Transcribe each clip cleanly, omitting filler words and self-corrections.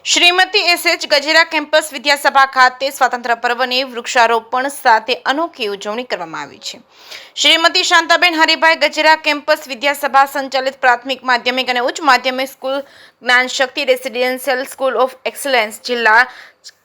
Shrimati એસ.એચ. Gajera campus Vidyasabha ખાતે સ્વાતંત્ર્ય પર્વની વૃક્ષારોપણ સાથે અનોખી ઉજવણી કરવામાં આવી છે. શ્રીમતી શાંતાબેન હરિભાઈ ગજેરા કેમ્પસ વિદ્યાસભા સંચાલિત પ્રાથમિક, માધ્યમિક અને ઉચ્ચ માધ્યમિક school Gyanshakti residential school of excellence જિલ્લા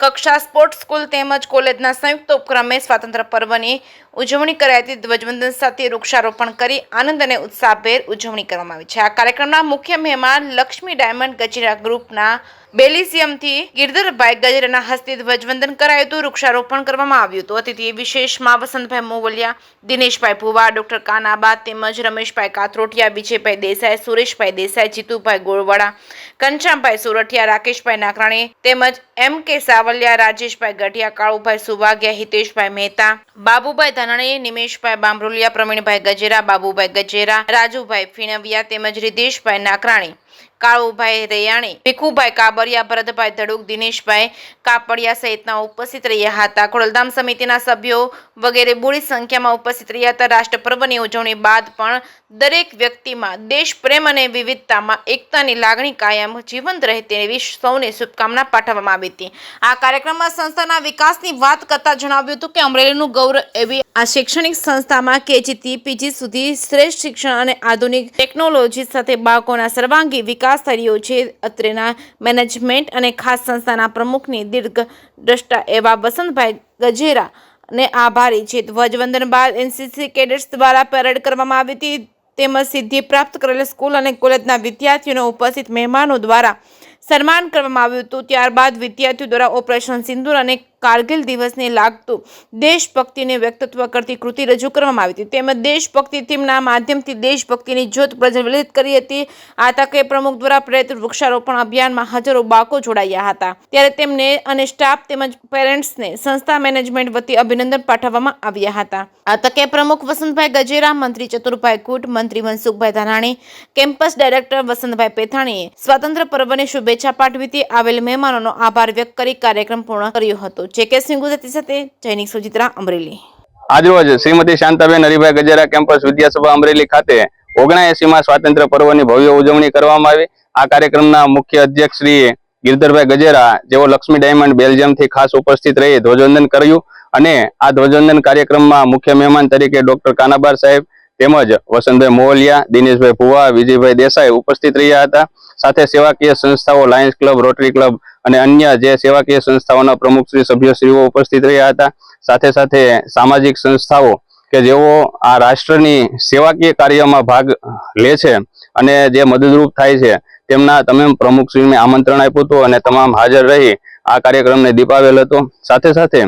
કક્ષા સ્પોર્ટ્સ સ્કૂલ તેમજ કોલેજના સંયુક્ત ઉપક્રમે સ્વાતંત્ર્ય પર્વની ઉજવણી કરાઈ હતી. ધ્વજવંદન સાથે વૃક્ષારોપણ કરી આનંદ અને ઉત્સાહભેર ઉજવણી કરવામાં આવી છે. આ કાર્યક્રમના મુખ્ય મહેમાન લક્ષ્મી ડાયમંડ ગજેરા ગ્રુપના બેલિઝિયમથી ગિરધરભાઈ ગજેરાના હસ્તે ધ્વજવંદન કરાયું હતું. વૃક્ષારોપણ કરવામાં આવ્યું હતું. અતિથિ વિશેષમાં વસંતભાઈ મોવલિયા, દિનેશભાઈ ભુવા, ડોક્ટર કાનાબા તેમજ રમેશભાઈ કાથરોટિયા, વિજયભાઈ દેસાઈ, સુરેશભાઈ દેસાઈ, જીતુભાઈ ગોળવાડા, કંચામભાઈ સોરઠિયા, રાકેશભાઈ નાકરાણી તેમજ એમ.કે. સાવલિયા, રાજેશભાઈ ગઢિયા, કાળુભાઈ સુવાગિયા, હિતેશભાઈ મહેતા, બાબુભાઈ ધાનાણી, નિમેશભાઈ બામરોલિયા, પ્રવીણભાઈ ગજેરા, બાબુભાઈ ગજેરા, રાજુભાઈ ફીણવિયા તેમજ રિદેશભાઈ નાકરાણી, કાળુભાઈ રૈયાણી, ભીખુભાઈ કાબરિયા, ભરતભાઈ ધડુક, દિનેશભાઈ કાપડિયા સહિતના ઉપસ્થિત રહ્યા હતા. ખોડલધામ સમિતિના સભ્યો વગેરે બોડી સંખ્યામાં ઉપસ્થિત રહ્યા હતા. રાષ્ટ્રપર્વની ઉજવણી બાદ પણ દરેક વ્યક્તિમાં દેશ પ્રેમ અને વિવિધતામાં એકતાની લાગણી કાયમ જીવંત રહે તેવી સૌને શુભકામના પાઠવવામાં આવી હતી. આ કાર્યક્રમમાં સંસ્થાના વિકાસની વાત કરતા જણાવ્યું હતું કે અમરેલીનું ગૌરવ એવી આ શૈક્ષણિક સંસ્થામાં કેજીથી પીજી સુધી શ્રેષ્ઠ શિક્ષણ અને આધુનિક ટેકનોલોજી સાથે બાળકોના સર્વાંગી વિકાસ થઈ રહ્યો છે. અત્રેના મેનેજમેન્ટ અને ખાસ સંસ્થાના પ્રમુખની દીર્ઘ દ્રષ્ટા એવા વસંતભાઈ ગજેરા ને આભારી છે. ધ્વજવંદન બાદ એનસીસી કેડેટ્સ દ્વારા પરેડ કરવામાં આવી હતી તેમજ સિદ્ધિ પ્રાપ્ત કરેલા સ્કૂલ અને કોલેજના વિદ્યાર્થીઓને ઉપસ્થિત મહેમાનો દ્વારા સન્માન કરવામાં આવ્યું હતું. ત્યારબાદ વિદ્યાર્થીઓ દ્વારા ઓપરેશન સિંદૂર અને કારગિલ દિવસને લાગતું દેશભક્તિને વ્યક્તિત્વ કરતી કૃતિ રજૂ કરવામાં આવી હતી. તેમજ દેશભક્તિ થીમના માધ્યમથી દેશભક્તિની જ્યોત પ્રજ્વલિત કરી હતી. આ તકે પ્રમુખ દ્વારા પ્રેરિત વૃક્ષારોપણ અભિયાનમાં હજારો બાળકો જોડાયા હતા. ત્યારે તેમને અને સ્ટાફ તેમજ પેરેન્ટ્સને સંસ્થા મેનેજમેન્ટ વતી અભિનંદન પાઠવવામાં આવ્યા હતા. આ તકે પ્રમુખ વસંતભાઈ ગજેરા, મંત્રી ચતુરભાઈ કુટ, મંત્રી મનસુખભાઈ ધાનાણી, કેમ્પસ ડાયરેક્ટર વસંતભાઈ પેથાણીએ સ્વાતંત્ર્ય પર્વની શુભેચ્છા પાઠવી હતી. આવેલ મહેમાનોનો આભાર વ્યક્ત કરી કાર્યક્રમ પૂર્ણ કર્યો હતો. જે.કે. સિંહ ગુજરાતી સાથે જૈનિક સુજિત્રા, અમરેલી. આજરોજ શ્રીમતી શાંતાબેન હરિભાઈ ગજેરા કેમ્પસ વિદ્યાસભા અમરેલી ખાતે 79માં સ્વાતંત્ર્ય પર્વની ભવ્ય ઉજવણી કરવામાં આવી. આ કાર્યક્રમના મુખ્ય અધ્યક્ષ શ્રી ગિરધરભાઈ ગજેરા, જેઓ લક્ષ્મી ડાયમંડ બેલ્જિયમથી ખાસ ઉપસ્થિત રહી ધ્વજવંદન કર્યું અને આ ધ્વજવંદન કાર્યક્રમમાં મુખ્ય મહેમાન તરીકે ડોક્ટર કાનાબાર સાહેબ તેમજ વસંતભાઈ મોવલિયા, દિનેશભાઈ ભુવા, વિજયભાઈ દેસાઈ ઉપસ્થિત રહ્યા હતા. સાથે સેવાકીય સંસ્થાઓ લાયન્સ ક્લબ, રોટરી ક્લબ અને અન્ય જે સેવાકીય સંસ્થાઓના પ્રમુખશ્રી, સભ્યશ્રીઓ ઉપસ્થિત રહ્યા હતા. સાથે સાથે સામાજિક સંસ્થાઓ કે જેઓ આ રાષ્ટ્રની સેવાકીય કાર્યમાં ભાગ લે છે અને જે મદદરૂપ થાય છે તેમના તમામ પ્રમુખશ્રીને આમંત્રણ આપ્યું હતું અને તમામ હાજર રહી આ કાર્યક્રમને દીપાવેલ હતો. સાથે સાથે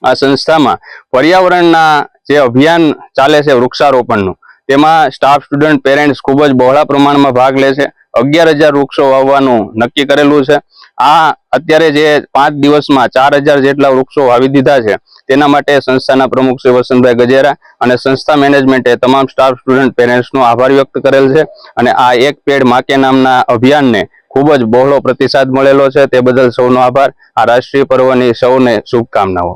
આ સંસ્થામાં પર્યાવરણના જે અભિયાન ચાલે છે વૃક્ષારોપણનું, તેમાં સ્ટાફ, સ્ટુડન્ટ, પેરેન્ટ્સ ખૂબ જ બહોળા પ્રમાણમાં ભાગ લે છે. 11,000 વૃક્ષો વાવવાનું નક્કી કરેલું છે. આ અત્યારે જે 5 દિવસમાં 4,000 જેટલા વૃક્ષો વાવી દીધા છે તેના માટે સંસ્થાના પ્રમુખ શ્રી વસંતભાઈ ગજેરા અને સંસ્થા મેનેજમેન્ટે તમામ સ્ટાફ, સ્ટુડન્ટ, પેરેન્ટ્સનો આભાર વ્યક્ત કરેલ છે અને આ એક પેડ માં કે નામના અભિયાનને ખૂબ જ બહોળો પ્રતિસાદ મળેલો છે. તે બદલ સૌનો આભાર. આ રાષ્ટ્રીય પર્વની સૌને શુભકામનાઓ.